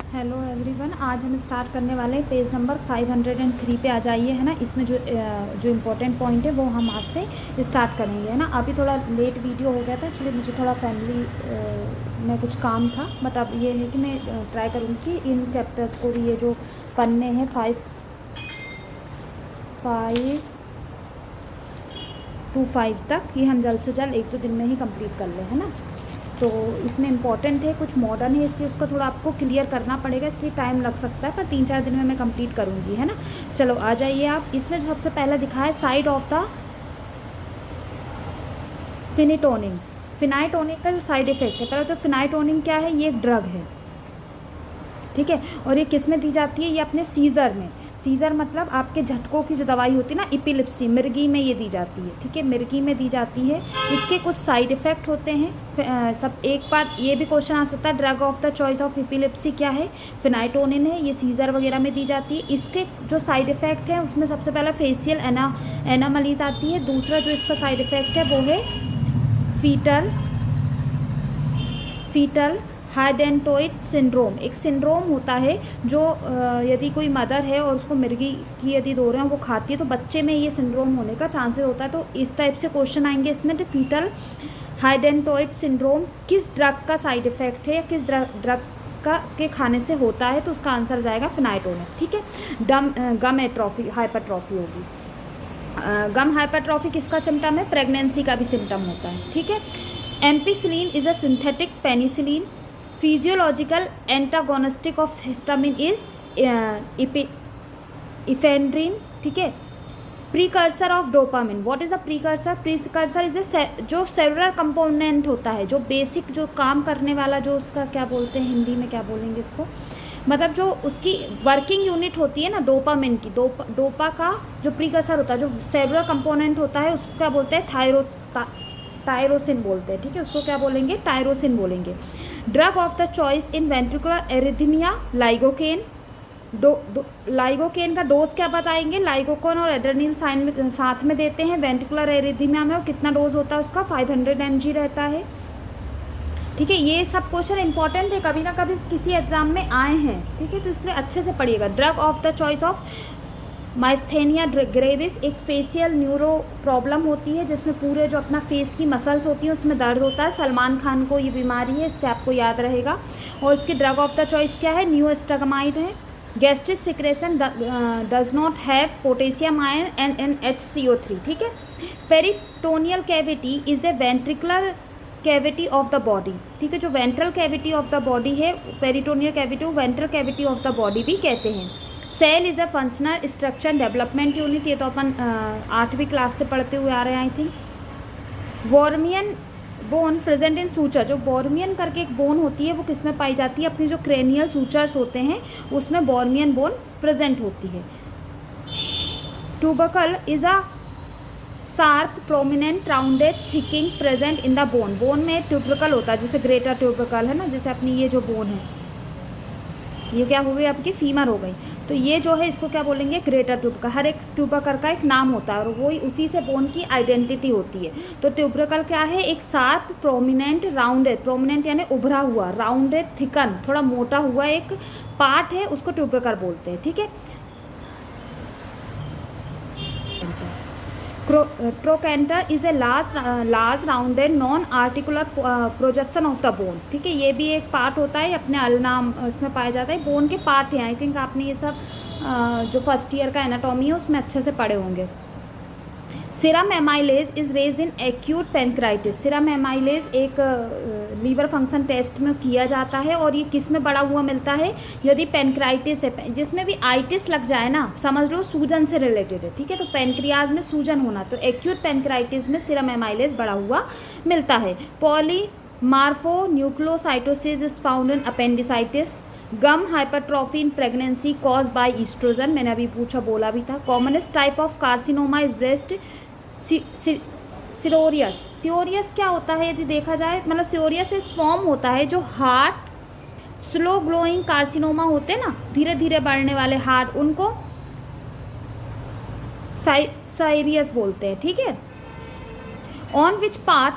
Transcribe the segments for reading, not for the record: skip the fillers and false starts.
Hello everyone, आज हम start करने वाले हैं पेज नंबर 503 पे। आ जाइए, है ना। इसमें जो इम्पोर्टेंट पॉइंट है वो हम आज से स्टार्ट करेंगे, है ना। अभी थोड़ा लेट वीडियो हो गया था, एक्चुअली मुझे थोड़ा फैमिली में कुछ काम था, बट अब ये है कि मैं ट्राई करूँगी इन चैप्टर्स को भी, ये जो पन्ने हैं 5 तक, ये हम जल्द से जल्द 1-2 दिन में ही कंप्लीट कर लें, है ना। तो इसमें इम्पॉर्टेंट है, कुछ मॉडर्न है, इसलिए उसको थोड़ा आपको क्लियर करना पड़ेगा, इसलिए टाइम लग सकता है, पर 3-4 दिन में मैं कंप्लीट करूँगी, है ना। चलो आ जाइए आप। इसमें सबसे पहला दिखा है साइड ऑफ द फिनिटोनिन। फिनाइटोनिन का जो साइड इफेक्ट है, पहले तो फिनाइटोनिन क्या है, ये एक ड्रग है, ठीक है। और ये किस में दी जाती है, ये अपने सीज़र में। सीज़र मतलब आपके झटकों की जो दवाई होती है ना, एपिलेप्सी, मिर्गी में ये दी जाती है, ठीक है, मिर्गी में दी जाती है। इसके कुछ साइड इफ़ेक्ट होते हैं। सब एक बार ये भी क्वेश्चन आ सकता है, drug of the choice of epilepsy क्या है, फिनाइटोनिन है, ये सीज़र वगैरह में दी जाती है। इसके जो साइड इफ़ेक्ट हैं उसमें सबसे पहला फेशियल एनामलीज आती है। दूसरा जो इसका साइड इफ़ेक्ट है वो है फीटल हाइडेंटोइड सिंड्रोम। एक सिंड्रोम होता है जो यदि कोई मदर है और उसको मिर्गी की यदि दौरे हैं वो खाती है, तो बच्चे में ये सिंड्रोम होने का चांसेस होता है। तो इस टाइप से क्वेश्चन आएंगे इसमें। तो फीटल हाइडेंटोइड सिंड्रोम किस ड्रग का साइड इफेक्ट है या किस ड्रग का के खाने से होता है, तो उसका आंसर जाएगा फिनाइटोनिन, ठीक है। गम एट्रोफी, हाइपरट्रॉफी होगी। गम हाइपरट्रॉफी किसका सिम्टम है, प्रेगनेंसी का भी सिम्टम होता है, ठीक है। Ampicillin is a synthetic penicillin. Physiological antagonistic of histamine is ephedrine, ठीक है। Precursor of dopamine, what is the precursor, precursor is जो सेलुलर कंपोनेंट होता है, जो बेसिक जो काम करने वाला, जो उसका क्या बोलते हैं हिंदी में, क्या बोलेंगे इसको, मतलब जो उसकी वर्किंग यूनिट होती है ना डोपामिन की, डोपा का जो प्रीकर्सर होता है, जो सेलुलर कंपोनेंट होता है, उसको क्या बोलते हैं, टायरोसिन बोलते हैं, ठीक है। उसको क्या बोलेंगे, टायरोसिन बोलेंगे। Drug of the choice in ventricular arrhythmia, lignocaine. Lignocaine का डोज क्या बताएंगे, लाइगोकोन और एड्रेनिल साथ में देते हैं वेंट्रिकुलर एरिथमिया में, और कितना डोज होता है उसका, 500 mg रहता है, ठीक है। ये सब क्वेश्चन इंपॉर्टेंट है, कभी ना कभी किसी एग्जाम में आए हैं, ठीक है, तो इसलिए अच्छे से पढ़िएगा। Drug of the choice of myasthenia gravis एक फेशियल न्यूरो प्रॉब्लम होती है, जिसमें पूरे जो अपना फेस की मसल्स होती हैं उसमें दर्द होता है। सलमान खान को ये बीमारी है, इससे आपको याद रहेगा। और इसकी ड्रग ऑफ द चॉइस क्या है, नियोस्टाग्माइड है। Gastric secretion does not have potassium ion and HCO3, ठीक है। Peritoneal cavity is a ventricular cavity of the body, ठीक है। जो ventral cavity of the body है, पेरिटोनियल कैविटी को ventral cavity of the body भी कहते हैं। Cell is a functional structure development unit, ये तो अपन 8वीं क्लास से पढ़ते हुए आ रहे हैं I think. Wormian bone present in suture, जो बॉर्मियन करके एक बोन होती है वो किस में पाई जाती है, अपनी जो क्रेनियल सूचर्स होते हैं उसमें बॉर्मियन बोन प्रेजेंट होती है। Tubercle is a sharp prominent rounded thickening present in the bone. Bone में ट्यूबरकल होता है, जैसे ग्रेटर ट्यूबरकल है ना, जैसे अपनी ये जो बोन है, ये क्या हो गई, आपकी फीमर हो गई, तो ये जो है इसको क्या बोलेंगे, ग्रेटर ट्यूबरकल। हर एक ट्यूबरकल का एक नाम होता है और वही उसी से बोन की आइडेंटिटी होती है। तो ट्यूबरकल क्या है, एक शार्प प्रोमिनेंट राउंडेड, प्रोमिनेंट यानी उभरा हुआ, राउंडेड थिकन थोड़ा मोटा हुआ एक पार्ट है, उसको ट्यूबरकल बोलते हैं, ठीक है। Trochanter is a large rounded non articular projection of the bone, ठीक है। ये भी एक पार्ट होता है, अपने अलनाम इसमें पाया जाता है, बोन के पार्ट हैं। आई थिंक आपने ये सब जो फर्स्ट ईयर का एनाटॉमी है उसमें अच्छे से पढ़े होंगे। Serum amylase is raise in acute pancreatitis. Serum amylase एक लीवर फंक्शन टेस्ट में किया जाता है, और ये किस में बढ़ा हुआ मिलता है, यदि पेनक्राइटिस है, जिसमें भी आइटिस लग जाए ना, समझ लो सूजन से रिलेटेड है, ठीक है। तो पेनक्रियाज में सूजन होना, तो एक्यूट पेनक्राइटिस में सीरम एमाइलेज बढ़ा हुआ मिलता है। Polymorphonucleocytosis is found in appendicitis. Gum hypertrophy in pregnancy cause by oestrogen, मैंने अभी पूछा बोला भी था। Commonest type of carcinoma is breast scirrhous क्या होता है यदि देखा जाए, मतलब सिरोरियस एक फॉर्म होता है जो हार्ट स्लो ग्लोइंग कार्सिनोमा होते हैं ना, धीरे धीरे बढ़ने वाले हार्ट, उनको साइरियस बोलते हैं, ठीक है। On which part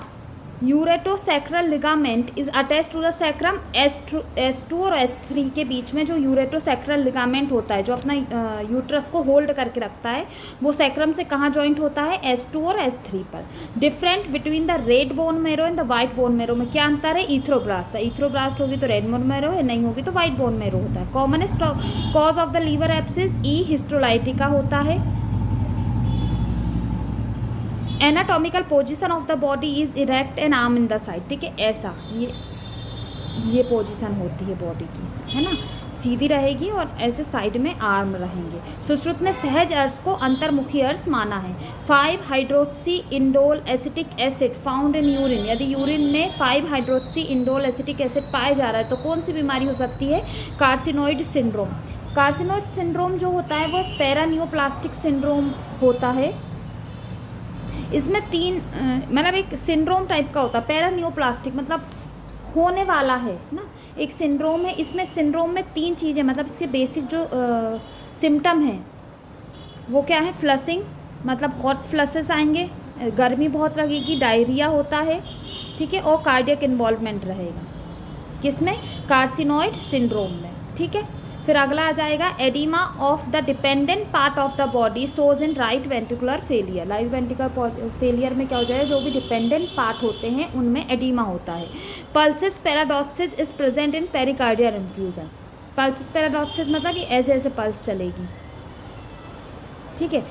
uterosacral ligament is attach to the sacrum. S2 और S3 के बीच में जो यूरेटोसैक्रल लिगामेंट होता है, जो अपना यूट्रस को होल्ड करके रखता है, वो सैक्रम से कहाँ जॉइंट होता है? S2 और S3 पर। Different between the red bone marrow and the white bone marrow में क्या अंतर है? ईथ्रोब्लास्ट है। ईथ्रोब्लास्ट होगी तो रेड बोन मेरो है, नहीं होगी तो वाइट बोन मेरो होता है। Commonest cause of the liver abscess E histolytica होता है। Anatomical position of the body is erect and arm in the side. ठीक है, ऐसा ये पोजीशन होती है बॉडी की, है ना, सीधी रहेगी और ऐसे साइड में आर्म रहेंगे। सुश्रुत ने सहज अर्श को अंतर्मुखी अर्श माना है। 5 hydroxy indole acetic acid found in urine. यदि यूरिन में 5 हाइड्रोक्सी इंडोल एसिटिक एसिड पाया जा रहा है तो कौन सी बीमारी हो सकती है? Carcinoid syndrome. कार्सिनोइड सिंड्रोम जो होता है वो पैरानियोप्लास्टिक सिंड्रोम होता है। इसमें 3 मतलब एक सिंड्रोम टाइप का होता है। पैरानियोप्लास्टिक मतलब होने वाला है ना, एक सिंड्रोम है। इसमें सिंड्रोम में 3 चीज़ें, मतलब इसके बेसिक जो सिम्टम हैं वो क्या है? फ्लशिंग, मतलब हॉट फ्लशेस आएंगे, गर्मी बहुत लगेगी, डायरिया होता है, ठीक है, और कार्डियक इन्वॉल्वमेंट रहेगा। किसमें? कार्सिनोइड सिंड्रोम में। ठीक है, फिर अगला आ जाएगा oedema of the dependent part of the body shows in right ventricular failure. Right ventricular failure में क्या हो जाएगा? जो भी डिपेंडेंट पार्ट होते हैं उनमें एडिमा होता है। Pulsus paradoxus is present in pericardial infusion. Pulsus paradoxus मतलब कि ऐसे ऐसे पल्स चलेगी। ठीक है,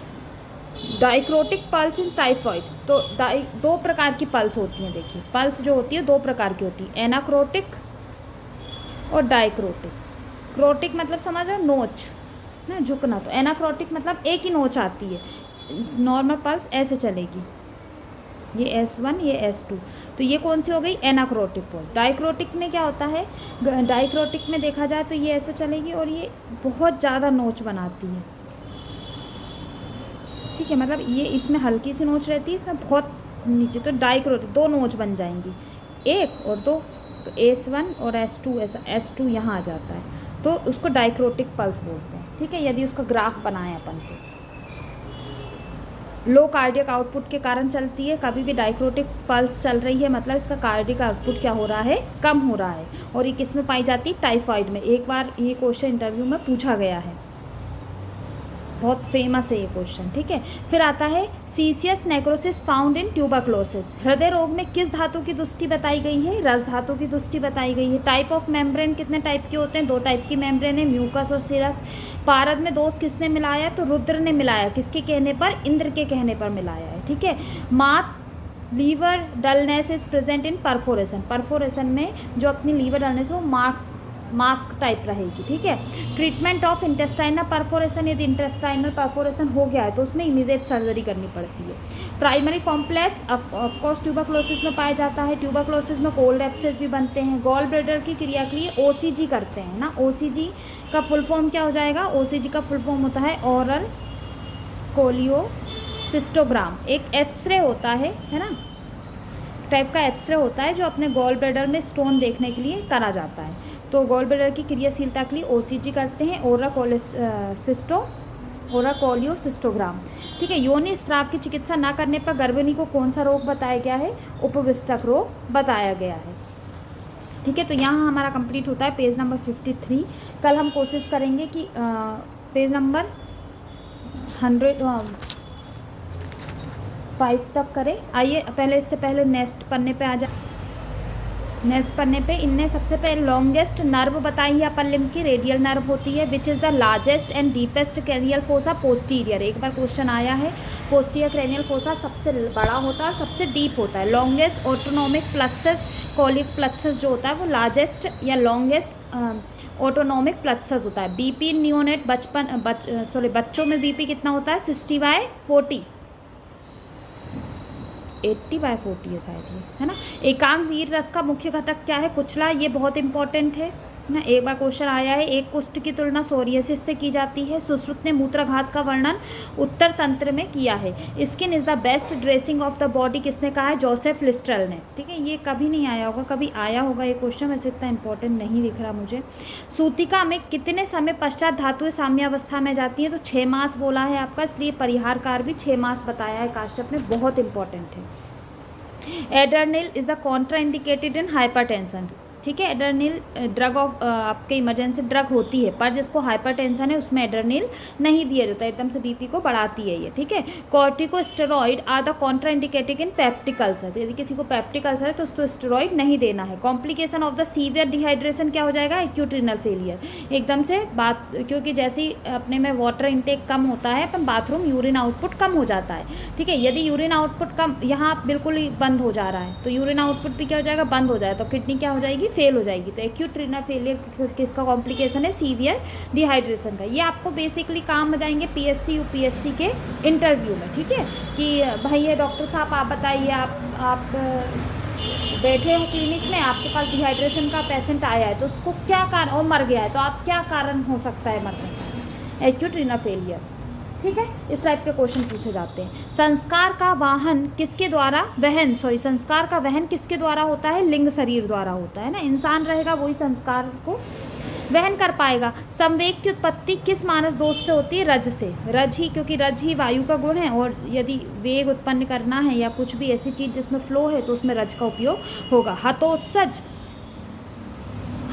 डाइक्रोटिक पल्स इन टाइफॉइड। तो 2 प्रकार की पल्स होती हैं। देखिए, पल्स जो होती है 2 प्रकार की होती है, एनाक्रोटिक और डाइक्रोटिक। क्रोटिक मतलब समझ रहे हो? नोच ना, झुकना। तो एनाक्रोटिक मतलब एक ही नोच आती है, नॉर्मल पल्स ऐसे चलेगी, ये S1 ये S2। तो ये कौन सी हो गई? एनाक्रोटिक पल्स। डाइक्रोटिक में क्या होता है? डाइक्रोटिक में देखा जाए तो ये ऐसे चलेगी और ये बहुत ज़्यादा नोच बनाती है। ठीक है, मतलब ये इसमें हल्की सी नोच रहती है, इसमें बहुत नीचे। तो डाइक्रोटिक 2 नोच बन जाएंगी, 1 और 2। तो S1 और S2, ऐसा S2 यहाँ आ जाता है, तो उसको डाइक्रोटिक पल्स बोलते हैं। ठीक है, यदि उसका ग्राफ बनाए अपन तो लो कार्डियक आउटपुट के कारण चलती है। कभी भी डाइक्रोटिक पल्स चल रही है मतलब इसका कार्डियक आउटपुट क्या हो रहा है? कम हो रहा है। और ये किस में पाई जाती है? टाइफाइड में। एक बार ये क्वेश्चन इंटरव्यू में पूछा गया है, बहुत फेमस है ये क्वेश्चन। ठीक है, फिर आता है सीसियस नेक्रोसिस फाउंड इन ट्यूबरक्लोसिस। हृदय रोग में किस धातु की दृष्टि बताई गई है? रस धातु की दृष्टि बताई गई है। टाइप ऑफ मेम्ब्रेन कितने टाइप के होते हैं? 2 टाइप की मेम्ब्रेन है, म्यूकस और सिरस। पारद में दोष किसने मिलाया? तो रुद्र ने मिलाया। किसके कहने पर? इंद्र के कहने पर मिलाया है। ठीक है, मात liver dullness is present in perforation. Perforation में जो अपनी लीवर डलनेस वो मास्क टाइप रहेगी। ठीक है, ट्रीटमेंट ऑफ इंटेस्टाइनल परफोरेशन। यदि इंटेस्टाइनल परफोरेशन हो गया है तो उसमें इमीडिएट सर्जरी करनी पड़ती है। प्राइमरी कॉम्प्लेक्स ऑफकोर्स ट्यूबरक्लोसिस में पाया जाता है। ट्यूबरक्लोसिस में कोल्ड एब्सेस भी बनते हैं। गॉल ब्लैडर की क्रिया के लिए OCG करते हैं ना। OCG का फुल फॉर्म क्या हो जाएगा? OCG का फुल फॉर्म होता है ओरल कोलियोसिस्टोग्राम। एक एक्सरे होता है ना, टाइप का एक्सरे होता है जो अपने गॉल ब्लैडर में स्टोन देखने के लिए करा जाता है। तो गॉल ब्लैडर की क्रियाशीलता के लिए OCG करते हैं, ओरा कोलियोसिस्टोग्राम। ठीक है, योनि स्राव की चिकित्सा न करने पर गर्भिणी को कौन सा रोग बताया गया है? उपविष्टक रोग बताया गया है। ठीक है, तो यहाँ हमारा कंप्लीट होता है पेज नंबर 53। कल हम कोशिश करेंगे कि पेज नंबर 105 तक करें। आइए पहले, इससे पहले नेक्स्ट पन्ने पे आ जाए। नेक्स्ट पन्ने पे इनने सबसे पहले लॉन्गेस्ट नर्व बताई है अपर लिम्ब की, रेडियल नर्व होती है। Which is the largest and deepest cranial fossa? Posterior. एक बार क्वेश्चन आया है, पोस्टीरियर क्रेनियल फोसा सबसे बड़ा होता है, सबसे डीप होता है। Longest autonomic plexus colic plexus जो होता है वो लार्जेस्ट या लॉन्गेस्ट ऑटोनोमिक प्लेक्सस होता है। BP न्यूनेट बच्चों में BP कितना होता है? 60/40, 80/40 है शायद ये, है ना। एकांग वीर रस का मुख्य घटक क्या है? कुचला। ये बहुत इंपॉर्टेंट है ना, एक बार क्वेश्चन आया है। एक कुष्ठ की तुलना सोरियासिस से की जाती है। सुश्रुत ने मूत्राघात का वर्णन उत्तर तंत्र में किया है। Skin is the best dressing of the body किसने कहा है? जोसेफ लिस्ट्रल ने। ठीक है, ये कभी नहीं आया होगा, कभी आया होगा ये क्वेश्चन, वैसे इतना इंपॉर्टेंट नहीं दिख रहा मुझे। सूतिका में कितने समय पश्चात धातुएं साम्यावस्था में जाती हैं? तो 6 मास बोला है आपका, इसलिए परिहार कार भी 6 मास बताया है काश्यप ने, बहुत इंपॉर्टेंट है। Adrenaline is a contraindicated in hypertension, ठीक है। एड्रेनलिन ड्रग ऑफ आपके इमरजेंसी ड्रग होती है, पर जिसको हाइपरटेंशन है उसमें एड्रेनलिन नहीं दिया जाता, एकदम से बीपी को बढ़ाती है ये, ठीक है। Corticosteroid are the contraindicated in peptic ulcer, यदि किसी को पेप्टिक अल्सर है तो उसको स्टेरॉइड नहीं देना है। Complication of the severe dehydration क्या हो जाएगा, एक्यूट रीनल फेलियर, एकदम से बात, क्योंकि जैसे ही अपने में वाटर इनटेक कम होता है अपन बाथरूम यूरिन आउटपुट कम हो जाता है, ठीक है। यदि यूरिन आउटपुट कम यहाँ बिल्कुल ही बंद हो जा रहा है तो यूरिन आउटपुट भी क्या हो जाएगा, बंद हो जाएगा, तो किडनी क्या हो जाएगी, फेल हो जाएगी। तो एक्यूट रीनल फेलियर किसका कॉम्प्लिकेशन है, सीवियर डिहाइड्रेशन का। ये आपको बेसिकली काम आ जाएंगे पीएससी यूपीएससी के इंटरव्यू में, ठीक है, कि भाई ये डॉक्टर साहब आप बताइए, आप बैठे हो क्लिनिक में, आपके पास डिहाइड्रेशन का पेशेंट आया है तो उसको क्या कारण, और मर गया है तो आप क्या कारण हो सकता है मरने का, एक्यूट रीनल फेलियर, ठीक है। इस टाइप के क्वेश्चन पूछे जाते हैं। संस्कार का वहन किसके द्वारा, संस्कार का वहन किसके द्वारा होता है, लिंग शरीर द्वारा होता है ना, इंसान रहेगा वही संस्कार को वहन कर पाएगा। संवेग की उत्पत्ति किस मानस दोष से होती है, रज से, रज ही, क्योंकि रज ही वायु का गुण है, और यदि वेग उत्पन्न करना है या कुछ भी ऐसी चीज़ जिसमें फ्लो है तो उसमें रज का उपयोग होगा। हतोत्सज,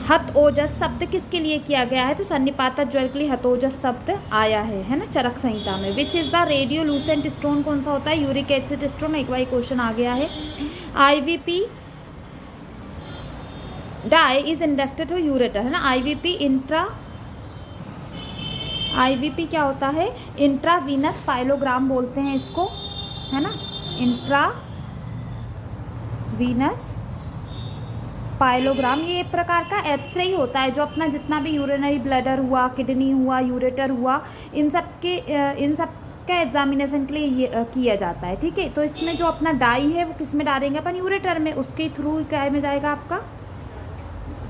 हत ओजस शब्द किसके लिए किया गया है, तो सन्निपातक ज्वर के लिए हतोजस शब्द आया है ना, चरक संहिता में। विच इज़ द रेडियोलूसेंट स्टोन, कौन सा होता है, यूरिक एसिड स्टोन, एक बार क्वेश्चन आ गया है। IVP dye is inducted to ureter, है ना, आईवीपी क्या होता है, इंट्रावीनस पाइलोग्राम बोलते हैं इसको, है ना, इंट्रावीनस पाइलोग्राम। ये एक प्रकार का एक्सरे ही होता है जो अपना जितना भी यूरिनरी ब्लडर हुआ, किडनी हुआ, यूरेटर हुआ, इन सब का एग्जामिनेशन के लिए किया जाता है, ठीक है। तो इसमें जो अपना डाई है वो किस में डालेंगे अपन, यूरेटर में, उसके थ्रू क्या में जाएगा, आपका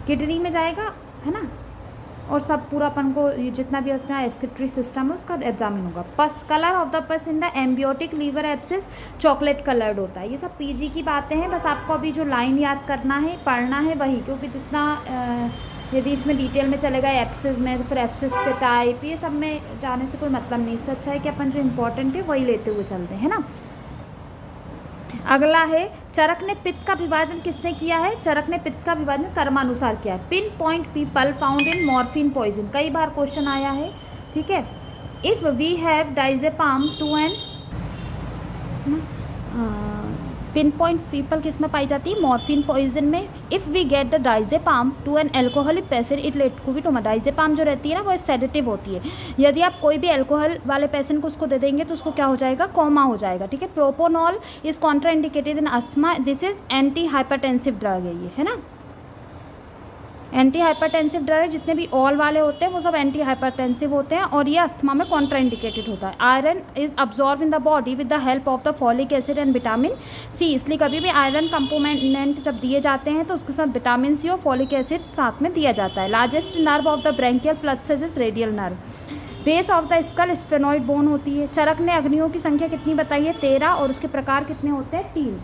किडनी में जाएगा, है ना, और सब पूरा अपन को जितना भी अपना एक्सक्रीटरी सिस्टम है उसका एग्जामिन होगा। पस colour of the pus in the amoebic liver abscess chocolate coloured होता है। ये सब पीजी की बातें हैं, बस आपको अभी जो लाइन याद करना है, पढ़ना है वही, क्योंकि जितना यदि इसमें डिटेल में चलेगा एप्सिस में तो फिर एप्सिस के टाइप ये सब में जाने से कोई मतलब नहीं। इससे अच्छा है कि अपन जो इम्पोर्टेंट है वही लेते हुए चलते हैं ना। अगला है चरक ने पित्त का विभाजन किसने किया है, चरक ने पित्त का विभाजन कर्मानुसार किया है। Pin point pupil found in morphine poison, कई बार क्वेश्चन आया है, ठीक है। If we have diazepam to an, pin point pupil किस में पाई जाती है, मॉर्फिन पॉइजन में। If we get the diazepam to an alcoholic patient it led to be coma, diazepam जो रहती है ना वो सेडेटिव होती है, यदि आप कोई भी अल्कोहल वाले पेशेंट को उसको दे देंगे तो उसको क्या हो जाएगा, कोमा हो जाएगा, ठीक है। Propranolol is contraindicated in asthma, this is anti hypertensive drug है ना, एंटी हाइपरटेंसिव ड्रग जितने भी ऑल वाले होते हैं वो सब एंटी हाइपरटेंसिव होते हैं, और ये अस्थमा में कॉन्ट्राइंडिकेटेड होता है। Iron is absorb in the body with the help of the folic acid and vitamin C, इसलिए कभी भी आयरन कंपोनेंट जब दिए जाते हैं तो उसके साथ विटामिन सी और फॉलिक एसिड साथ में दिया जाता है। Largest nerve of the brachial plexus is radial nerve. Base of the skull sphenoid bone होती है। चरक ने अग्नियों की संख्या कितनी बताई है, 13, और उसके प्रकार कितने होते हैं, 3।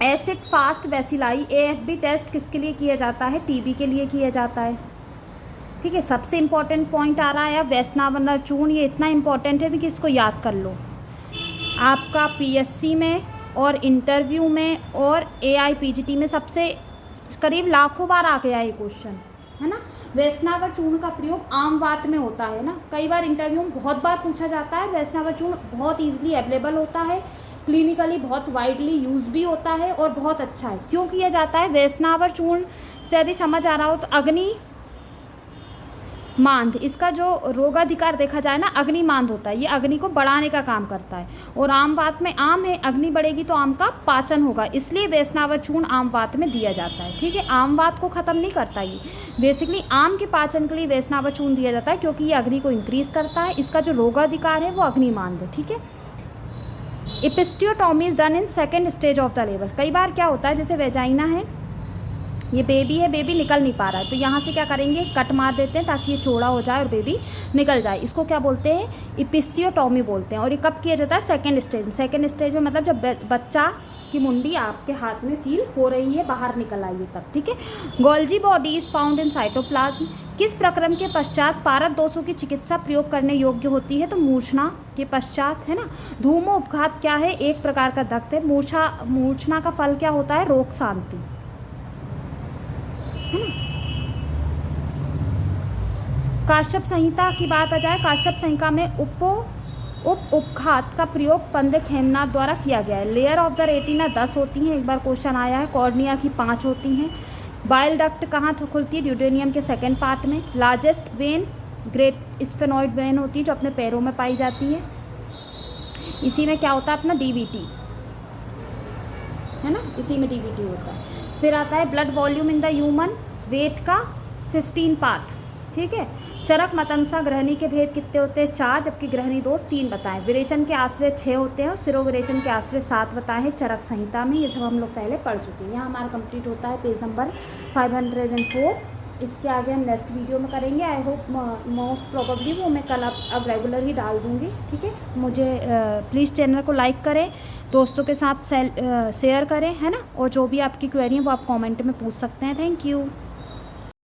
एसिड फास्ट वैसिलाई, एएफबी टेस्ट किसके लिए किया जाता है, टीबी के लिए किया जाता है, ठीक है। सबसे इंपॉर्टेंट पॉइंट आ रहा है वैष्णव चूर्ण, ये इतना इंपॉर्टेंट है कि इसको याद कर लो, आपका पीएससी में और इंटरव्यू में और एआईपीजीटी में सबसे करीब लाखों बार आ गया ये क्वेश्चन, है ना। वैष्णव चूर्ण का प्रयोग आम बात में होता है ना, कई बार इंटरव्यू में बहुत बार पूछा जाता है। वैष्णव चूर्ण बहुत ईजिली अवेलेबल होता है, क्लिनिकली बहुत वाइडली यूज भी होता है और बहुत अच्छा है। क्यों किया जाता है, वैष्णव चूर्ण से यदि समझ आ रहा हो तो अग्नि मांद, इसका जो रोगाधिकार देखा जाए ना, अग्नि मांद होता है, ये अग्नि को बढ़ाने का काम करता है। और आम बात में आम है, अग्नि बढ़ेगी तो आम का पाचन होगा, इसलिए वैष्णव चूर्ण आम बात में दिया जाता है, ठीक है। आम बात को ख़त्म नहीं करता ये, बेसिकली आम के पाचन के लिए वैष्णव चूर्ण दिया जाता है, क्योंकि ये अग्नि को इंक्रीज करता है। इसका जो रोगाधिकार है वो अग्नि मांद है, ठीक है। Episiotomy is done in second stage of the labour. कई बार क्या होता है, जैसे वेजाइना है, ये बेबी है, बेबी निकल नहीं पा रहा है, तो यहाँ से क्या करेंगे, कट मार देते हैं ताकि ये चौड़ा हो जाए और बेबी निकल जाए। इसको क्या बोलते हैं, इपिस्टियोटॉमी बोलते हैं। और ये कब किया जाता है, सेकेंड स्टेज में। सेकेंड स्टेज में मतलब जब बच्चा कि मुंडी आपके हाथ में फील हो रही है, बाहर निकल आई है तब, ठीक है। Golgi body is found in cytoplasm. किस प्रक्रम के पश्चात पारद दोषों की चिकित्सा प्रयोग करने योग्य होती है? तो मूर्छना के पश्चात, है ना। धूमो उपघात क्या है? एक प्रकार का दग्ध है। मूर्छना का फल क्या होता है? रोग शांति, है ना। काश्यप संहिता की बात आ जाए, काश्यप संहिता में उपघात का प्रयोग पंडित हेमनाथ द्वारा किया गया है। लेयर ऑफ द रेटिना 10 होती हैं, एक बार क्वेश्चन आया है। कॉर्निया की 5 होती हैं। बाइल डक्ट कहाँ खुलती है? ड्यूडेनियम के सेकेंड पार्ट में। Largest when great sphenoid when होती है जो अपने पैरों में पाई जाती है। इसी में क्या होता है अपना डीवीटी, है ना, इसी में डीवीटी होता है। फिर आता है blood volume in the human, weight का 15 पार्ट, ठीक है। चरक मत अनुसार ग्रहणी के भेद कितने होते हैं? 4, जबकि ग्रहणी दोष 3 बताएं। विरेचन के आश्रय 6 होते हैं और सिरोविरेचन के आश्रय 7 बताए हैं चरक संहिता में। ये सब हम लोग पहले पढ़ चुके हैं। यहाँ हमारा कंप्लीट होता है पेज नंबर 504। इसके आगे हम नेक्स्ट वीडियो में करेंगे। आई होप मोस्ट प्रोबेबली वो मैं कल अब रेगुलर ही डाल दूँगी, ठीक है। मुझे प्लीज़ चैनल को लाइक करें, दोस्तों के साथ शेयर करें, है ना। और जो भी आपकी क्वेरी है वो आप कमेंट में पूछ सकते हैं। Thank you.